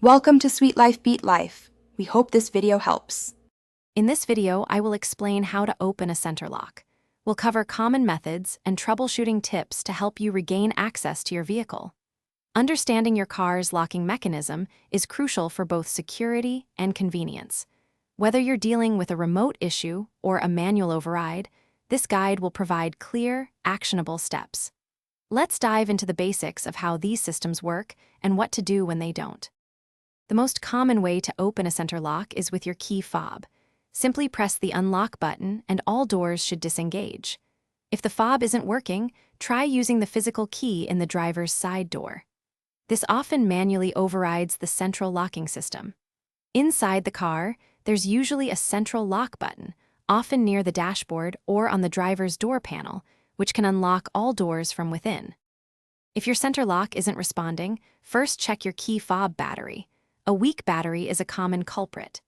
Welcome to Sweet Life Beat Life. We hope this video helps. In this video, I will explain how to open a center lock. We'll cover common methods and troubleshooting tips to help you regain access to your vehicle. Understanding your car's locking mechanism is crucial for both security and convenience. Whether you're dealing with a remote issue or a manual override, this guide will provide clear, actionable steps. Let's dive into the basics of how these systems work and what to do when they don't. The most common way to open a center lock is with your key fob. Simply press the unlock button and all doors should disengage. If the fob isn't working, try using the physical key in the driver's side door. This often manually overrides the central locking system. Inside the car, there's usually a central lock button, often near the dashboard or on the driver's door panel, which can unlock all doors from within. If your center lock isn't responding, first check your key fob battery. A weak battery is a common culprit.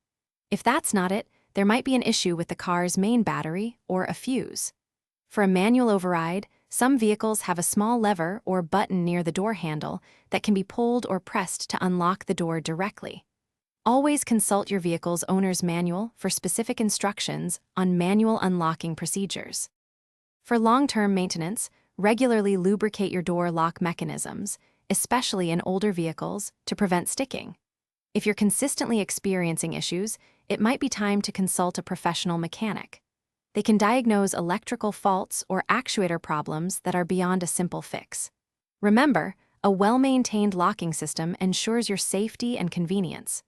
If that's not it, there might be an issue with the car's main battery or a fuse. For a manual override, some vehicles have a small lever or button near the door handle that can be pulled or pressed to unlock the door directly. Always consult your vehicle's owner's manual for specific instructions on manual unlocking procedures. For long-term maintenance, regularly lubricate your door lock mechanisms, especially in older vehicles, to prevent sticking. If you're consistently experiencing issues, it might be time to consult a professional mechanic. They can diagnose electrical faults or actuator problems that are beyond a simple fix. Remember, a well-maintained locking system ensures your safety and convenience.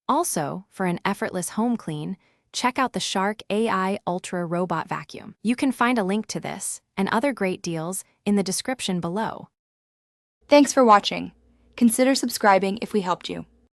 Also, for an effortless home clean, check out the Shark AI Ultra Robot Vacuum. You can find a link to this and other great deals in the description below. Thanks for watching. Consider subscribing if we helped you.